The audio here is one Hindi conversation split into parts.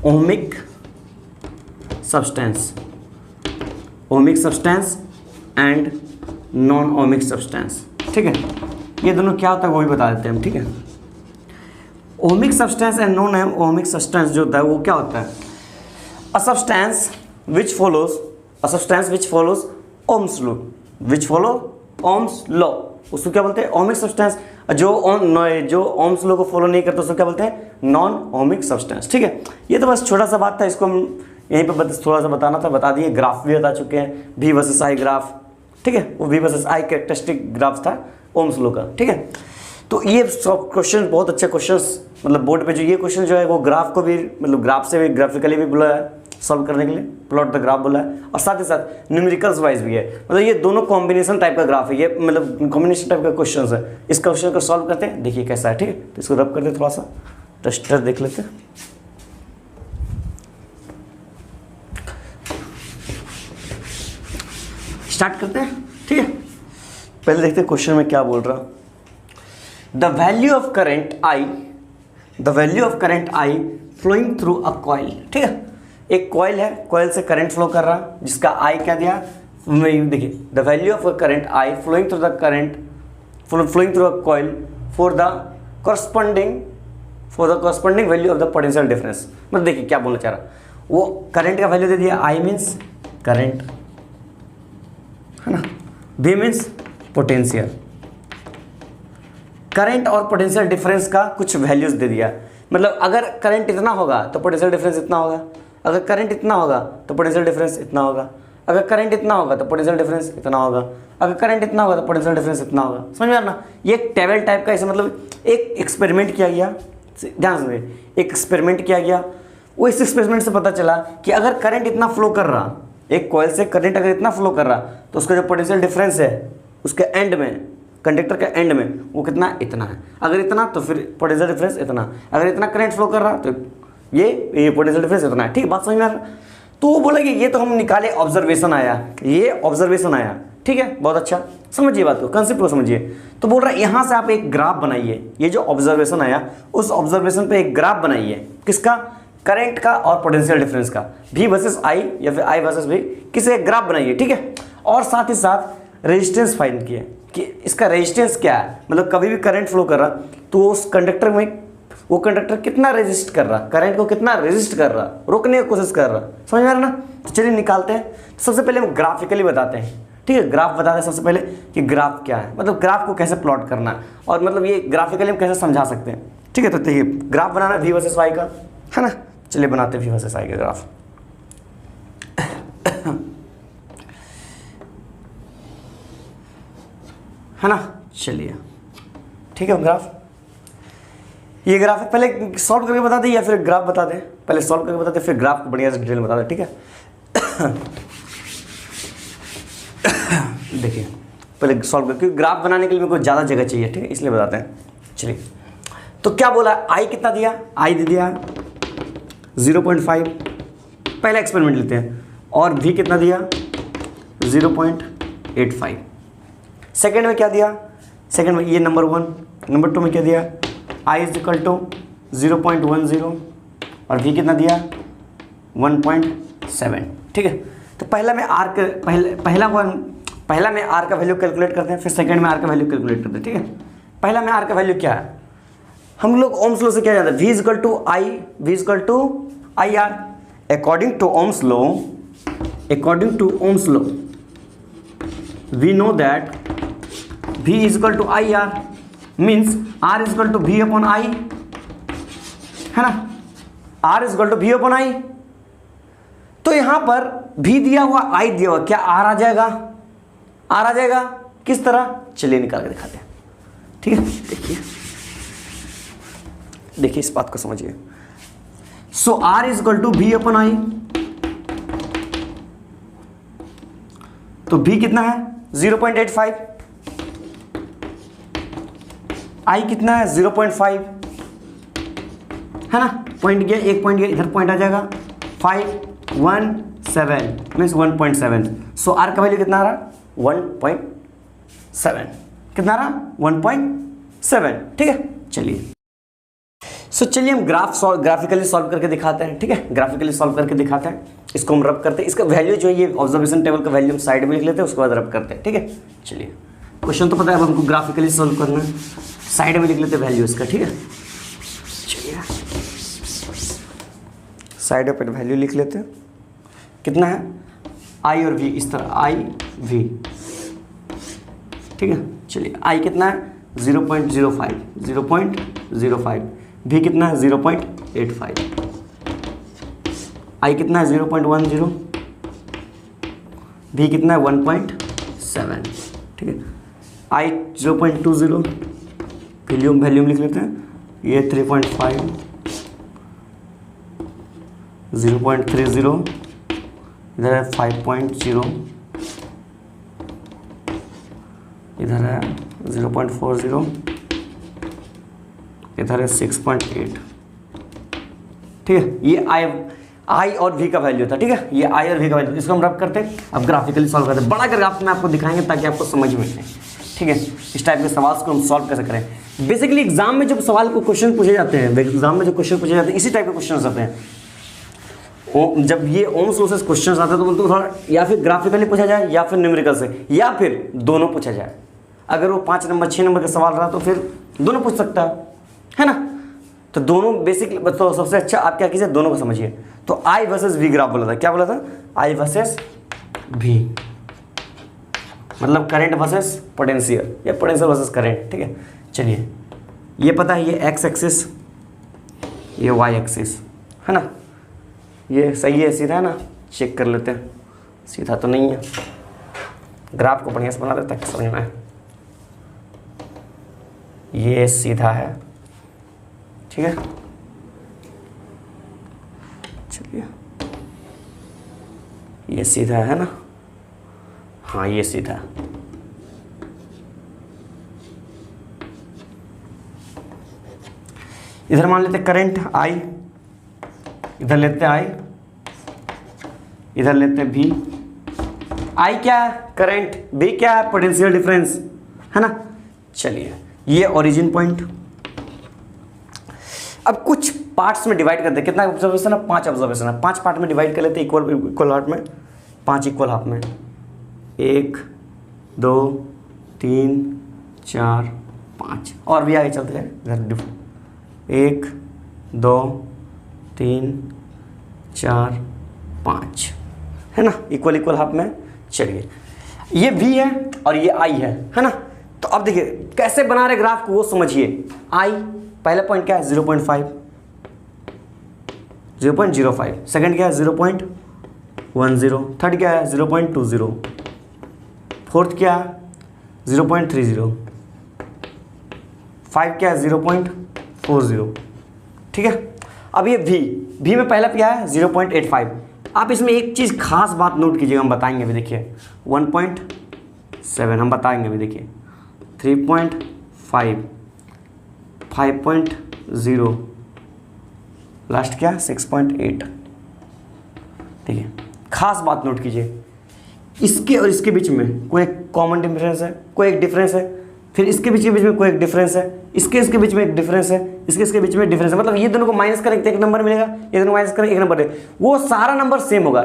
Ohmic substance, ohmic substance and non ohmic substance. ठीक है, ये दोनों क्या होता है वो भी बता देते हैं हम। ठीक है, ohmic substance and non ohmic substance जो होता है वो क्या होता है? A substance which follows Ohm's law, which follow Ohm's law, उसको क्या बोलते हैं? Ohmic substance. जो ओम्स लॉ को फॉलो नहीं करते उसको क्या बोलते हैं? Non ohmic substance. ठीक है, ये तो बस छोटा सा बात था, इसको हम यहीं पे थोड़ा सा बताना था, बता दिए। ग्राफ भी बता चुके हैं, V वर्सेस I ग्राफ। ठीक है, वो V versus I characteristic graph था ओम्स लॉ का। ठीक है, तो ये सब क्वेश्चन बहुत अच्छे क्वेश्चंस, मतलब बोर्ड पे जो ये क्वेश्चन जो है वो ग्राफ को भी, मतलब ग्राफ से भी, ग्राफिकली भी बोला है सॉल्व करने के लिए, प्लॉट द ग्राफ बोला है, और साथ ही साथ न्यूमेरिकल्स वाइज भी है। मतलब ये दोनों कॉम्बिनेशन टाइप का ग्राफ है, ये मतलब कॉम्बिनेशन टाइप का क्वेश्चन है। इस क्वेश्चन को सॉल्व करते हैं, देखिए कैसा है। ठीक है, तो इसको रब करते हैं, थोड़ा सा रजिस्टर देख लेते हैं। स्टार्ट करते हैं। ठीक है, पहले देखते हैं क्वेश्चन में क्या बोल रहा। The value of current I flowing through a coil. ठीक है, एक कॉइल है, कॉइल से करंट फ्लो कर रहा, जिसका I क्या दिया, देखिए the value of current I flowing through a coil for the corresponding value of the potential difference. मतलब देखिए क्या बोलना चाह रहा, वो करंट का वैल्यू दे दिया, I मीन्स करंट है ना, V मीन्स पोटेंशियल, करंट और पोटेंशियल डिफरेंस का कुछ वैल्यूज दे दिया। मतलब अगर करंट इतना होगा तो पोटेंशियल डिफरेंस इतना होगा, अगर करंट इतना होगा तो पोटेंशियल डिफरेंस इतना होगा, अगर करंट इतना होगा तो पोटेंशियल डिफरेंस इतना होगा, अगर करंट इतना होगा तो पोटेंशियल डिफरेंस इतना होगा। समझ में आ रहा ना? ये एक टेबल टाइप का, ऐसे मतलब एक एक्सपेरिमेंट किया गया, ध्यान से एक एक्सपेरिमेंट किया गया। वो इस एक्सपेरिमेंट से पता चला कि अगर करंट इतना फ्लो कर रहा, एक कॉइल से करंट अगर इतना फ्लो कर रहा, तो उसका जो पोटेंशियल डिफरेंस है उसके एंड में, कंडक्टर के एंड में, वो कितना? इतना है। अगर इतना तो फिर पोटेंशियल डिफरेंस इतना, अगर इतना करंट फ्लो कर रहा तो ये पोटेंशियल डिफरेंस इतना है। ठीक है, बात समझ में आ रहा? तो वो बोला कि ये तो हम निकाले, ऑब्जर्वेशन आया, ये ऑब्जर्वेशन आया। ठीक है, बहुत अच्छा, समझिए बात को, कंसेप्ट को समझिए। तो बोल रहा है यहाँ से आप एक ग्राफ बनाइए, ये जो ऑब्जर्वेशन आया उस ऑब्जर्वेशन पे एक ग्राफ बनाइए, किसका? करंट का और पोटेंशियल डिफरेंस का, V वर्सेस I या फिर I वर्सेस V, किसी एक ग्राफ बनाइए। ठीक है, और साथ ही साथ रेजिस्टेंस फाइंड किए कि इसका रेजिस्टेंस क्या है, मतलब कभी भी करंट फ्लो कर रहा तो उस कंडक्टर में, वो कंडक्टर कितना रेजिस्ट कर रहा, करंट को कितना रेजिस्ट कर रहा, रोकने की कोशिश कर रहा। समझ में आ रहा ना? तो चलिए निकालते हैं। तो सबसे पहले हम ग्राफिकली बताते हैं। ठीक है, ग्राफ बताते हैं सबसे पहले कि ग्राफ क्या है, मतलब ग्राफ को कैसे प्लॉट करना है, और मतलब ये ग्राफिकली हम कैसे समझा सकते हैं। ठीक है, तो देखिए ग्राफ बनाना V वर्सेस Y का है ना, चलिए बनाते हैं V वर्सेस I का ग्राफ। है ना, चलिए ठीक है। ग्राफ, ये ग्राफ है, पहले सॉल्व करके बता दें या फिर ग्राफ बता दें? पहले सॉल्व करके बता दें, फिर ग्राफ को बढ़िया से डिटेल में बता दें। ठीक है, देखिए पहले सॉल्व करके, क्योंकि ग्राफ बनाने के लिए मेरे को ज़्यादा जगह चाहिए। ठीक है, इसलिए बताते हैं। चलिए, तो क्या बोला, I कितना दिया? I दे दिया 0.5, पहला एक्सपेरिमेंट लेते हैं, और V कितना दिया? 0.85। सेकेंड में क्या दिया? सेकेंड में ये नंबर 1, नंबर 2 में क्या दिया? I इज इक्वल टू 0.10, और V कितना दिया? 1.7। ठीक है, तो पहला में R का पहला में R का वैल्यू कैलकुलेट करते हैं, फिर सेकेंड में R का वैल्यू कैलकुलेट करते हैं। ठीक है, पहला में R का वैल्यू क्या है? हम लोग ओम्स लॉ से क्या जानते हैं? V equal to I R। According to Ohm's law we know that V is equal to I R, means R is equal to V upon I, है ना, R is equal to V upon I। तो यहां पर V दिया हुआ, I दिया हुआ, क्या R आ जाएगा? R आ जाएगा। किस तरह? चलिए निकाल के दिखाते हैं। ठीक है, देखिए इस बात को समझिए। So R is equal to V upon I, तो V कितना है? 0.85, I कितना है? 0.5, है ना, पॉइंट गया, एक पॉइंट गया, इधर पॉइंट आ जाएगा, 517 मीन्स 1.7। सो R का वैल्यू कितना आ रहा? 1.7। कितना आ रहा? 1.7। ठीक है, चलिए सो चलिए हम ग्राफिकली सॉल्व करके दिखाते हैं, ठीक है। ग्राफिकली सॉल्व करके दिखाते हैं, इसको हम रब करते हैं। इसका वैल्यू जो है ये ऑब्जर्वेशन टेबल का वैल्यू हम साइड में लिख लेते हैं, उसके बाद रब करते हैं, ठीक है। चलिए क्वेश्चन तो पता है, अब हमको ग्राफिकली सॉल्व करना है। साइड में लिख लेते हैं वैल्यू इसका, ठीक है। चलिए साइड पे वैल्यू लिख लेते हैं, कितना है आई और वी, इस तरह आई वी, ठीक है। चलिए आई कितना है 0.05, भी कितना है 0.85, आई कितना है 0.10, भी कितना है 1.7, ठीक है। आई 0.20, वैल्यूम लिख लेते हैं, ये 3.5, 0.30, इधर है 5.0, इधर है 0.40, इधर है 6.8, ठीक है। ये आई और वी का वैल्यू था, ठीक है। ये आई और वी का वैल्यू, इसको हम रब करते हैं। अब ग्राफिकली सॉल्व करते हैं, बड़ा कर ग्राफ में आपको दिखाएंगे ताकि आपको समझ में आए, ठीक है। इस टाइप के सवाल को हम सॉल्व कैसे करें। बेसिकली एग्जाम में जब सवाल को क्वेश्चन पूछे जाते हैं, एग्जाम में जो क्वेश्चन पूछे जाते हैं इसी टाइप के क्वेश्चन आते हैं। जब ये ओम्स लॉ से क्वेश्चन आते हैं तो उनको थोड़ा या फिर ग्राफिकली पूछा जाए या फिर न्यूमेरिकल से, या फिर दोनों पूछा जाए। अगर वो 5 नंबर 6 नंबर का सवाल रहा तो फिर दोनों पूछ सकता है ना। तो दोनों बेसिकली, तो सबसे अच्छा आप क्या कीजिए, दोनों को समझिए। तो आई वर्सेस वी ग्राफ बोला था, क्या बोला था, आई वर्सेस वी, मतलब करंट वर्सेस पोटेंशियल या पोटेंशियल वर्सेस करंट, ठीक है। चलिए ये पता है, ये एक्स एक्सिस, ये वाई एक्सिस है ना, ये सही है, सीधा है ना। चेक कर लेते हैं, सीधा तो नहीं है। ग्राफ को बढ़िया से बना देता है ताकि समझ में आए। ये सीधा है, ठीक है। चलिए ये सीधा है ना, हाँ ये सीधा है। इधर मान लेते करंट आई, इधर लेते आई, इधर लेते भी। आई क्या है करंट, भी क्या है पोटेंशियल डिफरेंस, है ना। चलिए ये ओरिजिन पॉइंट। अब कुछ पार्ट्स में डिवाइड करते हैं, कितना ऑब्जर्वेशन है, 5 ऑब्जर्वेशन है। 5 पार्ट में डिवाइड कर लेते हैं, इक्वल हाफ में, 5 इक्वल हाफ में, 1 2 3 4 5, और भी आगे चलते हैं इधर, 1 2 3 4 5, है ना, इक्वल हाफ में। चलिए ये V है और ये I है ना। तो अब देखिए कैसे बना रहे ग्राफ को वो समझिए। I पहला पॉइंट क्या है 0.5, 0.05, सेकंड क्या है 0.10, थर्ड क्या है 0.20, फोर्थ क्या है 0.30, 5 क्या है 0.40, ठीक है। अब ये V में पहला क्या है 0.85। आप इसमें एक चीज़ खास बात नोट कीजिएगा, हम बताएंगे अभी, देखिए 1.7 हम बताएंगे अभी, देखिए 3.5, 5.0, लास्ट क्या 6.8। देखिए खास बात नोट कीजिए, इसके और इसके बीच में कोई एक कॉमन डिफरेंस है, कोई एक डिफरेंस है, फिर इसके बीच में कोई एक डिफरेंस है, इसके बीच में एक डिफरेंस है, इसके बीच में डिफरेंस है। मतलब ये दोनों को माइनस करें तो एक नंबर मिलेगा, ये दोनों माइनस करें एक नंबर है, वो सारा नंबर सेम होगा।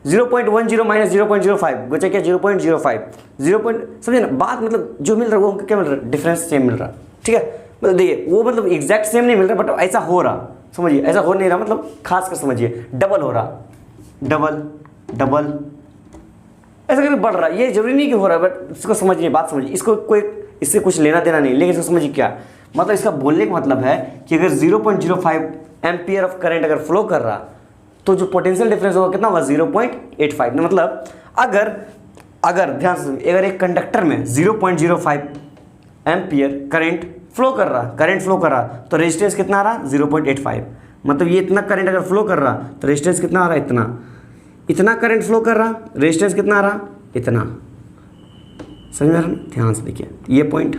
0.10 माइनस 0.05 बचा क्या 0.05, 0. समझे ना बात, मतलब जो मिल रहा है वो क्या मिल रहा है, डिफरेंस सेम मिल रहा है, ठीक है। मतलब देखिए वो मतलब एग्जैक्ट सेम नहीं मिल रहा, बट ऐसा हो रहा, समझिए ऐसा हो नहीं रहा, मतलब खास कर समझिए, डबल हो रहा, डबल ऐसा करके बढ़ रहा है। ये जरूरी नहीं कि हो रहा है, बट इसको समझिए, बात समझिए, इसको कोई इससे कुछ लेना देना नहीं, लेकिन इसको समझिए क्या मतलब, इसका बोलने का मतलब है कि अगर 0.05 एम्पियर ऑफ करंट अगर फ्लो कर रहा तो जो पोटेंशियल डिफरेंस होगा कितना होगा 0.85। मतलब अगर ध्यान से, अगर एक कंडक्टर में 0.05 एम्पियर करंट फ्लो कर रहा तो रेजिस्टेंस कितना आ रहा 0.85। मतलब ये इतना करंट अगर फ्लो कर रहा तो रेजिस्टेंस कितना आ रहा, इतना करंट फ्लो कर रहा, रेजिस्टेंस कितना आ रहा, इतना। समझ में आ रहा ना, ध्यान से देखिए ये पॉइंट,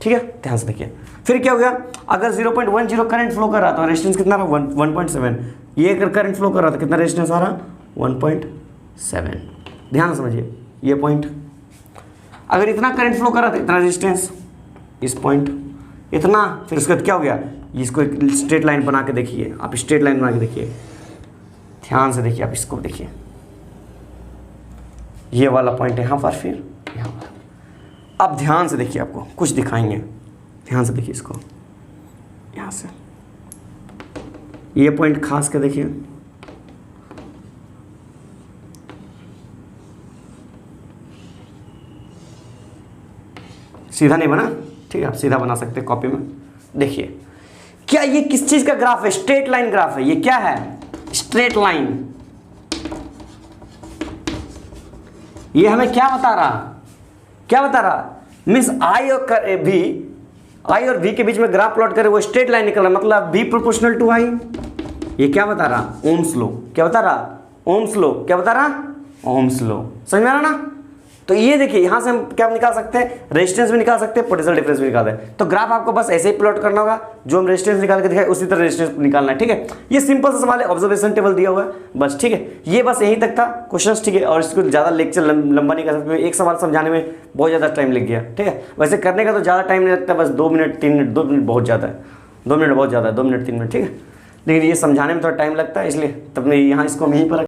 ठीक है, ध्यान से देखिए। फिर क्या हो गया, अगर 0.10 करंट फ्लो कर रहा तो रेजिस्टेंस कितना रहा 1.7। ये अगर करंट फ्लो कर रहा तो कितना रेजिस्टेंस आ रहा 1.7। ध्यान से समझिए ये पॉइंट। अगर इतना करंट फ्लो कर रहा था इतना रेजिस्टेंस, इस पॉइंट इतना, फिर उसके बाद क्या हो गया, इसको एक स्ट्रेट लाइन बना के देखिए, आप स्ट्रेट लाइन बना के देखिए, ध्यान से देखिए, आप इसको देखिए, ये वाला पॉइंट है यहाँ पर, फिर यहाँ पर। अब ध्यान से देखिए, आपको कुछ दिखाएंगे, ध्यान से देखिए इसको, यहाँ से ये पॉइंट खास के देखिए, सीधा नहीं बना, ठीक है, आप सीधा बना सकते हैं कॉपी में। देखिए क्या ये किस चीज का ग्राफ है? स्ट्रेट लाइन ग्राफ है। ये क्या है? Straight line. ये हमें क्या बता रहा? क्या बता रहा? मीन्स आई और वी के बीच में ग्राफ प्लॉट करे, वो स्ट्रेट लाइन निकल रहा, मतलब v प्रोपोर्शनल टू आई। ये क्या बता रहा? Ohm's law. क्या बता रहा? Ohm's law. क्या बता रहा? Ohm's law. समझ में आ रहा ना? तो ये देखिए, यहां से हम क्या निकाल सकते हैं? रेजिस्टेंस भी निकाल सकते हैं, पोटेंशियल डिफरेंस भी निकाल सकते हैं। तो ग्राफ आपको बस ऐसे ही प्लॉट करना होगा, जो हम रेजिस्टेंस निकाल के दिखाए उसी तरह रेजिस्टेंस निकालना है, ठीक है। ये सिंपल सा सवाल है, ऑब्जर्वेशन टेबल दिया हुआ है बस, ठीक है। ये बस यहीं तक था क्वेश्चन, ठीक है। और इसको ज़्यादा लेक्चर लंबा नहीं कर सकते, एक सवाल समझाने में बहुत ज़्यादा टाइम लग गया, ठीक है। वैसे करने का तो ज़्यादा टाइम नहीं लगता, बस 2 मिनट 3 मिनट, 2 मिनट बहुत ज़्यादा है, 2 मिनट बहुत ज़्यादा है, 2 मिनट 3 मिनट, ठीक है। लेकिन ये समझाने में थोड़ा टाइम लगता है, इसलिए तब मैं यहाँ इसको हम यहीं पर